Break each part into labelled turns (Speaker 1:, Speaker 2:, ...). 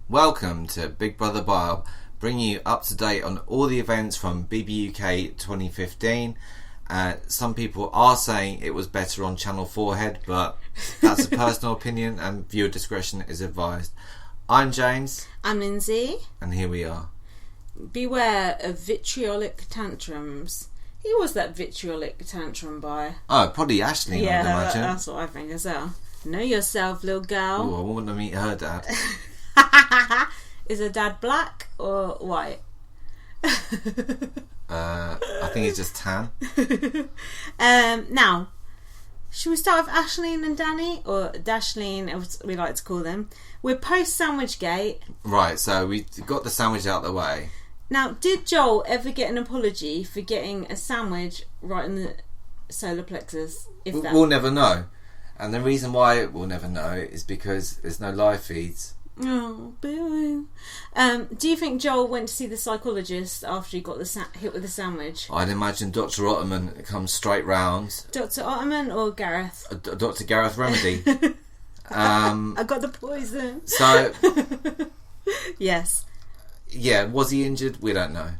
Speaker 1: Welcome to Big Brother Bile, bringing you up to date on all the events from BBUK 2015. Some people are saying it was better on Channel 4 head, but that's a personal opinion and viewer discretion is advised. I'm James.
Speaker 2: I'm Lindsay.
Speaker 1: And here we are.
Speaker 2: Beware of vitriolic tantrums. Who was that vitriolic tantrum by?
Speaker 1: Oh, probably Aisleyne,
Speaker 2: yeah,
Speaker 1: I'd imagine.
Speaker 2: That's what I think as well. Know yourself, little girl.
Speaker 1: Oh, I want to meet her dad.
Speaker 2: Is her dad black or white?
Speaker 1: I think he's just tan.
Speaker 2: Now, should we start with Aisleyne and Danny? Or Dashleen, as we like to call them. We're post-Sandwich Gate.
Speaker 1: Right, so we got the sandwich out of the way.
Speaker 2: Now, did Joel ever get an apology for getting a sandwich right in the solar plexus?
Speaker 1: We'll never know. And the reason why we'll never know is because there's no live feeds.
Speaker 2: Oh, boo. Do you think Joel went to see the psychologist after he got hit with the sandwich?
Speaker 1: I'd imagine Dr. Ottoman comes straight round.
Speaker 2: Dr. Ottoman or Gareth?
Speaker 1: Dr. Gareth Remedy.
Speaker 2: I got the poison.
Speaker 1: So,
Speaker 2: yes.
Speaker 1: Yeah, was he injured? We don't know.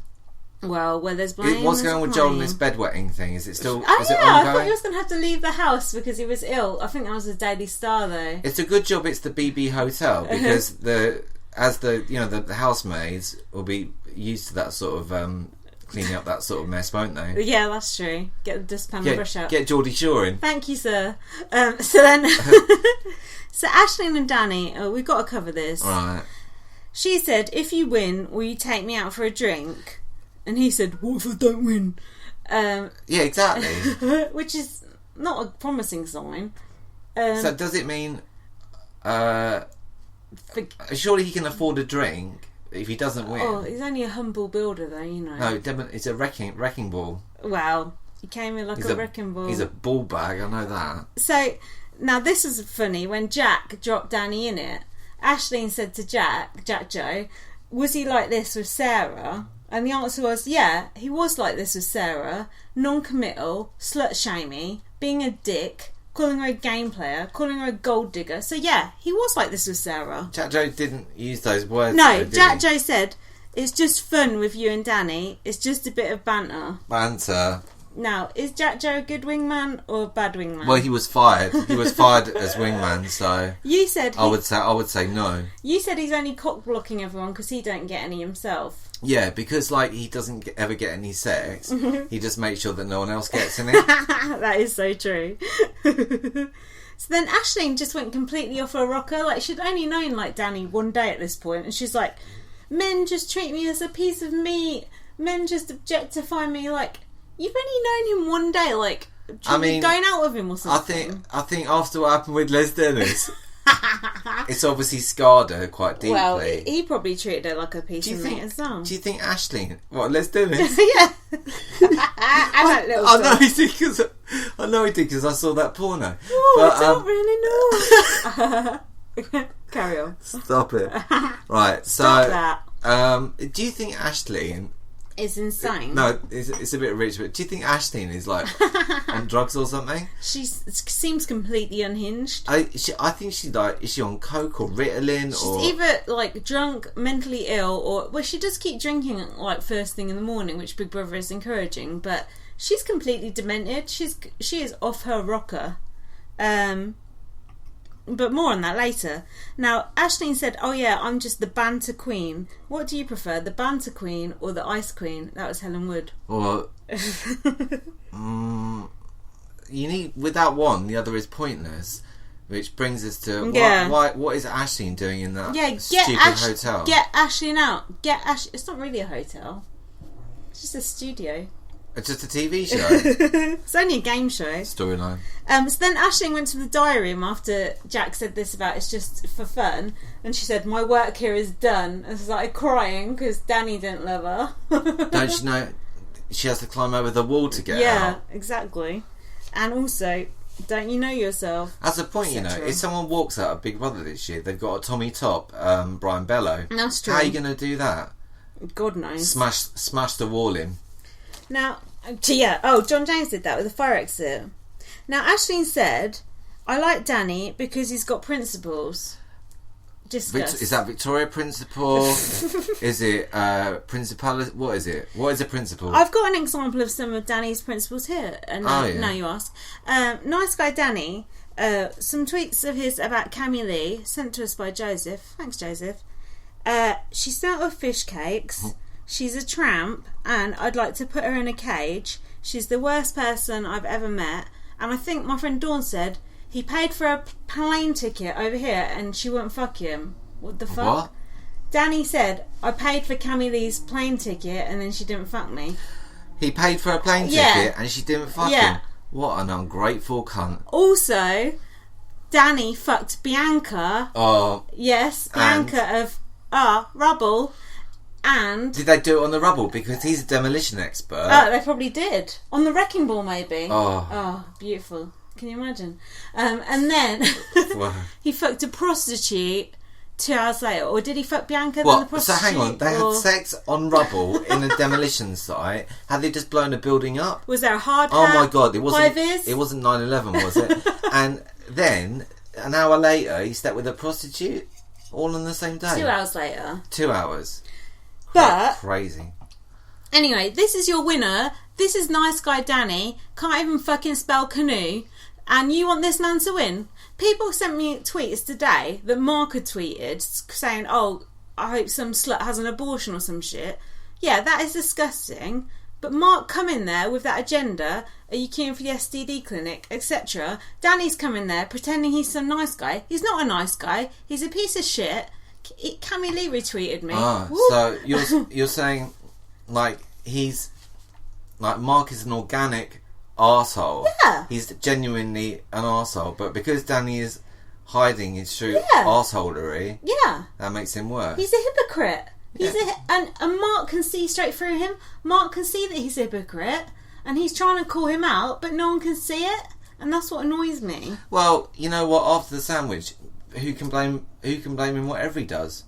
Speaker 2: Well, where there's blame.
Speaker 1: What's going on with Joel and this bedwetting thing? Is it still?
Speaker 2: Oh,
Speaker 1: is
Speaker 2: yeah,
Speaker 1: it ongoing?
Speaker 2: I thought he was going to have to leave the house because he was ill. I think that was a Daily Star, though.
Speaker 1: It's a good job it's the BB Hotel because the housemaids will be used to that sort of cleaning up that sort of mess, won't they?
Speaker 2: Yeah, that's true. Get the dustpan and brush out.
Speaker 1: Get Geordie Shore in.
Speaker 2: Thank you, sir. So then, so Aisleyne and Danny, we've got to cover this.
Speaker 1: Right.
Speaker 2: She said, "If you win, will you take me out for a drink?" And he said, "What if I don't win?"
Speaker 1: Yeah, exactly.
Speaker 2: Which is not a promising sign.
Speaker 1: So does it mean... surely he can afford a drink if he doesn't win.
Speaker 2: Oh, he's only a humble builder, though, you know.
Speaker 1: No, it's a wrecking ball.
Speaker 2: Well, he came in like a wrecking ball.
Speaker 1: He's a ball bag, I know that.
Speaker 2: So, now this is funny. When Jack dropped Danny in it, Aisleyne said to Jackjoe, "Was he like this with Sarah?" And the answer was, yeah, he was like this with Sarah. Non-committal, slut-shamey, being a dick, calling her a game player, calling her a gold digger. So yeah, he was like this with Sarah.
Speaker 1: Jackjoe didn't use those words.
Speaker 2: No, Jackjoe said, "It's just fun with you and Danny. It's just a bit of banter."
Speaker 1: Banter.
Speaker 2: Now, is Jackjoe a good wingman or a bad wingman?
Speaker 1: Well, he was fired. He was fired as wingman, so
Speaker 2: you said
Speaker 1: I would say no.
Speaker 2: You said he's only cock blocking everyone because he don't get any himself.
Speaker 1: Yeah, because he doesn't ever get any sex. He just makes sure that no one else gets any.
Speaker 2: That is so true. So then Aisleyne just went completely off her rocker. Like, she'd only known Danny one day at this point, and she's like, "Men just treat me as a piece of meat. Men just objectify me." Like, you've only known him one day. Like, going out with him or something.
Speaker 1: I think after what happened with Les Dennis, it's obviously scarred her quite deeply.
Speaker 2: Well, he probably treated her like a piece of meat as well.
Speaker 1: Do you think Aisleyne... What, Les Dennis?
Speaker 2: Yeah. I
Speaker 1: know he did because I saw that porno.
Speaker 2: Oh, I don't really know. Carry on.
Speaker 1: Stop it. Right,
Speaker 2: Stop that.
Speaker 1: Do you think Aisleyne...
Speaker 2: It's insane.
Speaker 1: No, it's a bit rich, but do you think Aisleyne is on drugs or something?
Speaker 2: She seems completely unhinged.
Speaker 1: I think she's is she on coke or Ritalin?
Speaker 2: She's either drunk, mentally ill, or she does keep drinking first thing in the morning, which Big Brother is encouraging. But she's completely demented. She is off her rocker. But more on that later. Now, Aisleyne said, "Oh yeah, I'm just the banter queen." What do you prefer, the banter queen or the ice queen? That was Helen Wood.
Speaker 1: Well, you need... Without one, the other is pointless. Which brings us to... What is Aisleyne doing in that stupid hotel?
Speaker 2: Get Aisleyne out. It's not really a hotel. It's just a studio.
Speaker 1: It's just a TV show.
Speaker 2: It's only a game show.
Speaker 1: Storyline.
Speaker 2: So then Aisleyne went to the diary room after Jack said this about it's just for fun, and she said, "My work here is done," and started crying because Danny didn't love her.
Speaker 1: Don't you know she has to climb over the wall to get out?
Speaker 2: Yeah, exactly. And also, don't you know yourself?
Speaker 1: That's the point, if someone walks out of Big Brother this year, they've got a Tommy Top, Brian Bello.
Speaker 2: That's true.
Speaker 1: How are you going to do that?
Speaker 2: God knows.
Speaker 1: Smash the wall in.
Speaker 2: Now, John James did that with a fire exit. Now, Aisleyne said, "I like Danny because he's got principles." Discuss.
Speaker 1: Is that Victoria Principal? Is it Principal? What is it? What is a principal?
Speaker 2: I've got an example of some of Danny's principles here. And now you ask. Nice guy Danny, some tweets of his about Cammy Lee, sent to us by Joseph. Thanks, Joseph. She smelt of fish cakes. She's a tramp, and I'd like to put her in a cage. She's the worst person I've ever met. And I think my friend Dawn said he paid for a plane ticket over here and she wouldn't fuck him. What the fuck?
Speaker 1: What?
Speaker 2: Danny said, I paid for Cammy Lee's plane ticket and then she didn't fuck me.
Speaker 1: He paid for a plane ticket and she didn't fuck him? What an ungrateful cunt.
Speaker 2: Also, Danny fucked Bianca.
Speaker 1: Oh.
Speaker 2: Yes, Bianca of Rubble. And
Speaker 1: did they do it on the rubble? Because he's a demolition expert.
Speaker 2: They probably did. On the wrecking ball, maybe. Oh, beautiful. Can you imagine? And then he fucked a prostitute 2 hours later. Or did he fuck Bianca then the prostitute?
Speaker 1: So hang on, they had sex on rubble in a demolition site. Had they just blown a building up?
Speaker 2: Was there a hard hat?
Speaker 1: Oh my god, it wasn't 9/11, was it? And then an hour later he slept with a prostitute all on the same day.
Speaker 2: 2 hours later.
Speaker 1: 2 hours.
Speaker 2: But
Speaker 1: crazy.
Speaker 2: Anyway, this is your winner. This is nice guy Danny. Can't even fucking spell canoe. And you want this man to win? People sent me tweets today that Mark had tweeted saying, oh, I hope some slut has an abortion or some shit. Yeah, that is disgusting. But Mark come in there with that agenda. Are you queuing for the STD clinic, etc. Danny's come in there pretending he's some nice guy. He's not a nice guy. He's a piece of shit. Cammy Lee retweeted me.
Speaker 1: So you're saying like he's like Mark is an organic arsehole.
Speaker 2: Yeah.
Speaker 1: He's genuinely an arsehole, but because Danny is hiding his true arseholery, that makes him worse.
Speaker 2: He's a hypocrite. And Mark can see straight through him. Mark can see that he's a hypocrite, and he's trying to call him out, but no one can see it, and that's what annoys me.
Speaker 1: Well, you know what? After the sandwich, who can blame him whatever he does?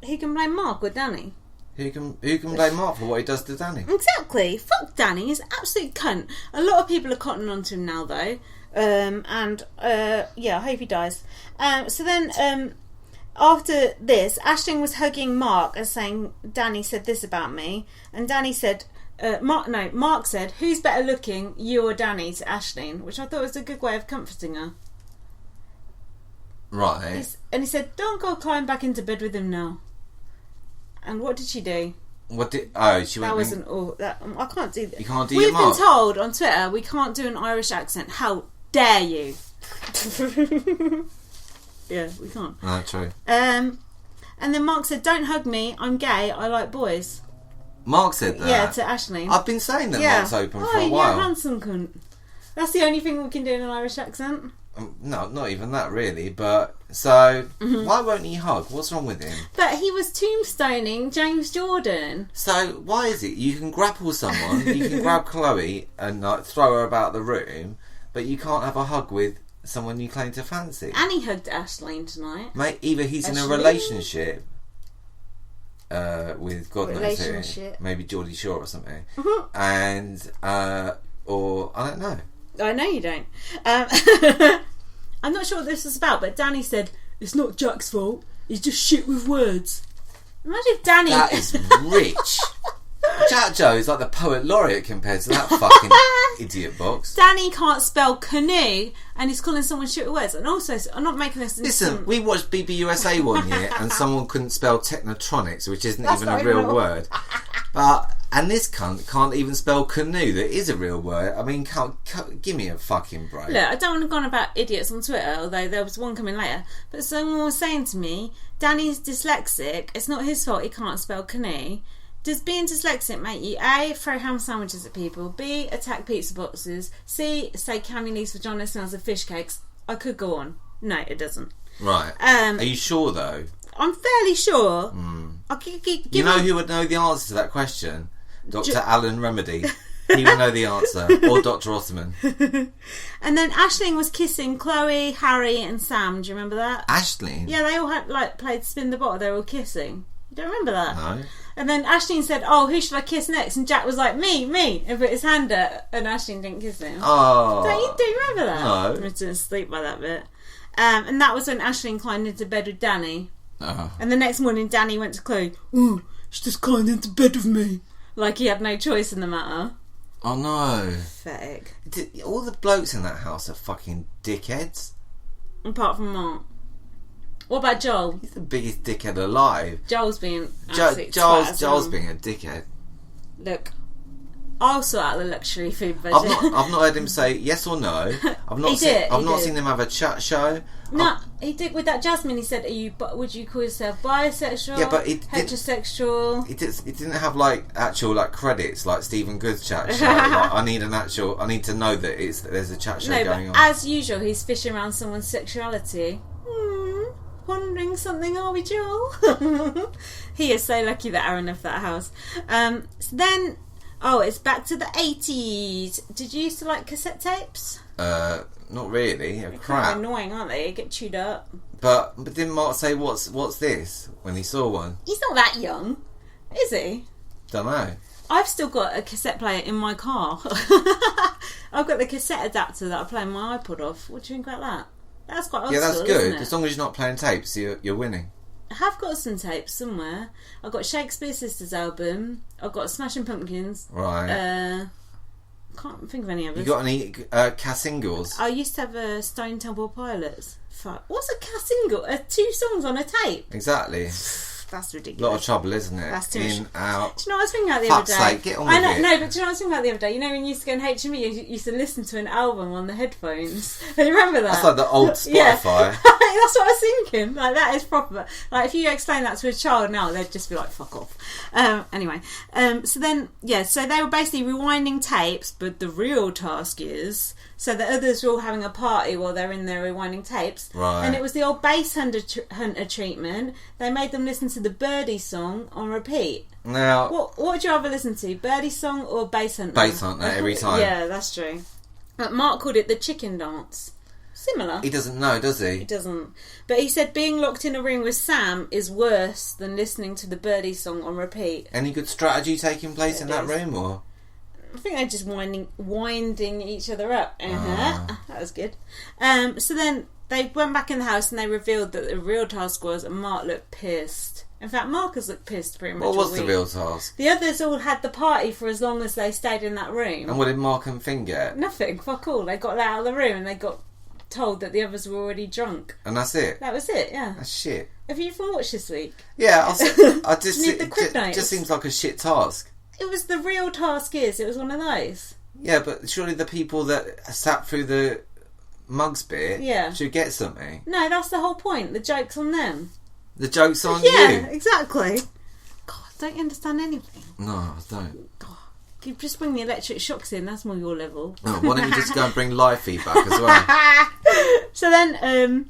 Speaker 2: Who can blame Mark or Danny?
Speaker 1: Who can blame Mark for what he does to Danny?
Speaker 2: Exactly. Fuck Danny. He's an absolute cunt. A lot of people are cottoning on to him now, though. I hope he dies. So then, after this, Aisleyne was hugging Mark and saying, Danny said this about me. And Danny said, Mark said, who's better looking, you or Danny, to Aisleyne, which I thought was a good way of comforting her.
Speaker 1: Right.
Speaker 2: And he said, don't go climb back into bed with him now. And what did she do?
Speaker 1: She went...
Speaker 2: That wasn't all... I can't do that.
Speaker 1: You can't do
Speaker 2: We've
Speaker 1: your Mark.
Speaker 2: been told on Twitter we can't do an Irish accent. How dare you? Yeah, we can't.
Speaker 1: No, true.
Speaker 2: And then Mark said, don't hug me, I'm gay, I like boys.
Speaker 1: Mark said that?
Speaker 2: Yeah, to Aisleyne.
Speaker 1: I've been saying that Mark's open for a while.
Speaker 2: You're a handsome cunt. That's the only thing we can do in an Irish accent.
Speaker 1: No, not even that really, but... So, why won't he hug? What's wrong with him?
Speaker 2: But he was tombstoning James Jordan.
Speaker 1: So, why is it you can grapple someone, you can grab Chloe and like throw her about the room, but you can't have a hug with someone you claim to fancy?
Speaker 2: And he hugged Aisleyne tonight.
Speaker 1: Mate, either he's in a relationship with God knows who, maybe Geordie Shore or something, and or I don't know.
Speaker 2: I know you don't. I'm not sure what this is about, but Danny said, it's not Jack's fault, he's just shit with words. Imagine if Danny...
Speaker 1: That is rich. Jackjoe is like the poet laureate compared to that fucking idiot box.
Speaker 2: Danny can't spell canoe, and he's calling someone shit with words. And also, I'm not making this...
Speaker 1: Listen, we watched BBUK one year, and someone couldn't spell technotronics, which isn't even a real word. And this cunt can't even spell canoe. That is a real word. I mean, give me a fucking break.
Speaker 2: Look, I don't want to go on about idiots on Twitter, although there was one coming later. But someone was saying to me, Danny's dyslexic. It's not his fault he can't spell canoe. Does being dyslexic make you A, throw ham sandwiches at people, B, attack pizza boxes, C, say Cammy Lee's vagina smells of fish cakes? I could go on. No, it doesn't.
Speaker 1: Right. Are you sure, though?
Speaker 2: I'm fairly sure.
Speaker 1: You know who would know the answer to that question? Dr. Alan Remedy. He would know the answer. Or Dr. Ottoman.
Speaker 2: And then Aisleyne was kissing Chloe, Harry and Sam. Do you remember that?
Speaker 1: Aisleyne?
Speaker 2: Yeah, they all had played Spin the Bottle. They were all kissing. You don't remember that?
Speaker 1: No.
Speaker 2: And then Aisleyne said, oh, who should I kiss next? And Jack was like, me. And put his hand up, and Aisleyne didn't kiss him.
Speaker 1: Oh.
Speaker 2: Do you remember that?
Speaker 1: No.
Speaker 2: I was asleep by that bit. And that was when Aisleyne climbed into bed with Danny. And the next morning, Danny went to Chloe. Ooh, she just climbed into bed with me. Like he had no choice in the matter.
Speaker 1: Oh no.
Speaker 2: Pathetic.
Speaker 1: All the blokes in that house are fucking dickheads.
Speaker 2: Apart from Mark. What about Joel?
Speaker 1: He's the biggest dickhead alive.
Speaker 2: Joel's being
Speaker 1: Joel's being a dickhead.
Speaker 2: Look, I'll sort out the luxury food budget.
Speaker 1: I've not heard him say yes or no. I've not seen him have a chat show.
Speaker 2: No, he did with that Jasmine. He said, would you call yourself bisexual?
Speaker 1: Yeah, but
Speaker 2: heterosexual.
Speaker 1: He didn't have actual credits like Stephen Good's chat show. I need to know that there's a chat show going on.
Speaker 2: As usual, he's fishing around someone's sexuality. Wondering something, are we, Joel? He is so lucky that Aaron left that house. So then, it's back to the 80s. Did you used to like cassette tapes?
Speaker 1: Not really.
Speaker 2: They're
Speaker 1: Crap.
Speaker 2: kind of annoying, aren't they? Get chewed up.
Speaker 1: But didn't Mark say what's this when he saw one?
Speaker 2: He's not that young, is he?
Speaker 1: Don't know.
Speaker 2: I've still got a cassette player in my car. I've got the cassette adapter that I play my iPod off. What do you think about that? That's quite old.
Speaker 1: Yeah, that's
Speaker 2: school,
Speaker 1: good.
Speaker 2: isn't it?
Speaker 1: As long as you're not playing tapes, you're winning.
Speaker 2: I have got some tapes somewhere. I've got Shakespeare Sisters album. I've got Smashing Pumpkins.
Speaker 1: Right.
Speaker 2: Can't think of any others.
Speaker 1: You got any Cass singles?
Speaker 2: I used to have a Stone Temple Pilots. Fuck. What's a Cass single? 2 songs on a tape?
Speaker 1: Exactly.
Speaker 2: That's ridiculous.
Speaker 1: A lot of trouble, isn't it?
Speaker 2: That's too
Speaker 1: In,
Speaker 2: much.
Speaker 1: out.
Speaker 2: Do you know what I was thinking about the other day?
Speaker 1: Fuck's sake, get on with it.
Speaker 2: No, but do you know what I was thinking about the other day? You know when you used to go in HME, you used to listen to an album on the headphones. You remember that?
Speaker 1: That's like the old Spotify.
Speaker 2: Yeah. That's what I was thinking. Like, that is proper. Like, if you explain that to a child now, they'd just be like, fuck off. Anyway. So they were basically rewinding tapes, but the real task is... So the others were all having a party while they're in there rewinding tapes.
Speaker 1: Right.
Speaker 2: And it was the old bass hunter treatment. They made them listen to the Birdie song on repeat.
Speaker 1: Now...
Speaker 2: What would you rather listen to? Birdie song or bass hunter?
Speaker 1: Bass hunter every time.
Speaker 2: Yeah, that's true. But Mark called it the chicken dance. Similar.
Speaker 1: He doesn't know, does he?
Speaker 2: He doesn't. But he said being locked in a room with Sam is worse than listening to the Birdie song on repeat.
Speaker 1: Any good strategy taking place in that room, or...?
Speaker 2: I think they're just winding each other up. That was good. So then they went back in the house and they revealed that the real task was, and Mark looked pissed. In fact, Mark has looked pissed pretty much.
Speaker 1: What was the real task?
Speaker 2: The others all had the party for as long as they stayed in that room.
Speaker 1: And what did Mark and Finn get?
Speaker 2: Nothing. Fuck all. They got let out of the room and they got told that the others were already drunk.
Speaker 1: And that's it?
Speaker 2: That was it, yeah.
Speaker 1: That's shit.
Speaker 2: Have you even watched this week?
Speaker 1: Yeah, I just
Speaker 2: need the quick notes.
Speaker 1: It just seems like a shit task.
Speaker 2: It was the real task it was one of those.
Speaker 1: Yeah, but surely the people that sat through the mugs bit should get something.
Speaker 2: No, that's the whole point. The joke's on them.
Speaker 1: The joke's on you?
Speaker 2: Yeah, exactly. God, don't you understand anything?
Speaker 1: No, I don't.
Speaker 2: God, you just bring the electric shocks in, that's more your level.
Speaker 1: Oh, why don't you just go and bring live feedback as well?
Speaker 2: So then,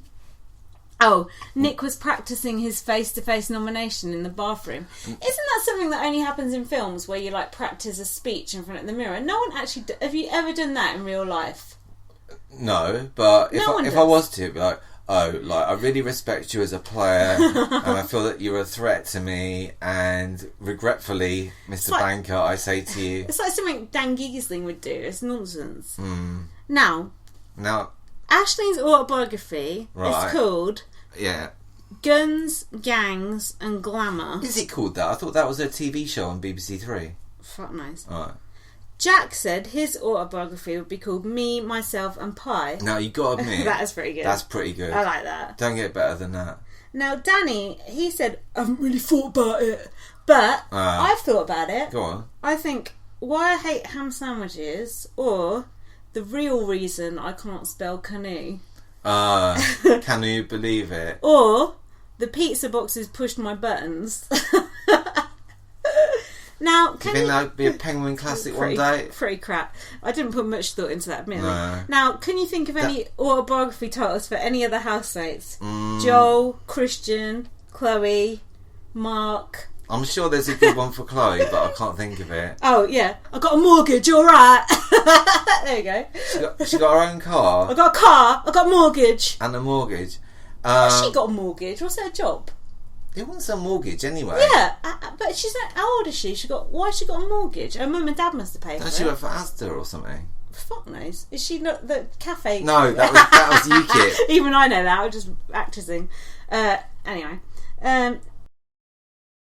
Speaker 2: Nick was practising his face-to-face nomination in the bathroom. Isn't that something that only happens in films where you practice a speech in front of the mirror? No one actually... Have you ever done that in real life?
Speaker 1: No, but if I was to, it'd be like, I really respect you as a player and I feel that you're a threat to me, and regretfully, Mr. Banker, I say to you...
Speaker 2: It's like something Dan Giesling would do. It's nonsense. Now, Aisleyne's autobiography is called Guns, Gangs and Glamour.
Speaker 1: Is it called that? I thought that was a TV show on BBC Three.
Speaker 2: Fuck knows.
Speaker 1: Alright.
Speaker 2: Jack said his autobiography would be called Me, Myself and Pie.
Speaker 1: Now, you got to admit...
Speaker 2: That is pretty good.
Speaker 1: That's pretty good.
Speaker 2: I like that.
Speaker 1: Don't get better than that.
Speaker 2: Now, Danny, he said, I haven't really thought about it. But I've thought about it.
Speaker 1: Go on.
Speaker 2: I think, why I hate ham sandwiches, or... The real reason I can't spell canoe.
Speaker 1: Can you believe it?
Speaker 2: Or the pizza boxes pushed my buttons. Now,
Speaker 1: do you think that would be a Penguin classic one day?
Speaker 2: Pretty crap. I didn't put much thought into that, admittedly.
Speaker 1: No.
Speaker 2: Now, can you think of any autobiography titles for any other housemates? Joel, Cristian, Chloe, Mark...
Speaker 1: I'm sure there's a good one for Chloe, but I can't think of it.
Speaker 2: Oh, yeah. I got a mortgage, alright. There you go.
Speaker 1: She got her own car.
Speaker 2: I got a car. I got a mortgage.
Speaker 1: And a mortgage.
Speaker 2: She got a mortgage. What's her job?
Speaker 1: It wants a mortgage anyway.
Speaker 2: Yeah, but she's like, how old is she? Why has she got a mortgage? Her mum and dad must have paid for it.
Speaker 1: She work for Asda or something.
Speaker 2: Fuck knows. Is she not the cafe?
Speaker 1: No, that was UKIP.
Speaker 2: Even I know that. I was just actressing. Anyway.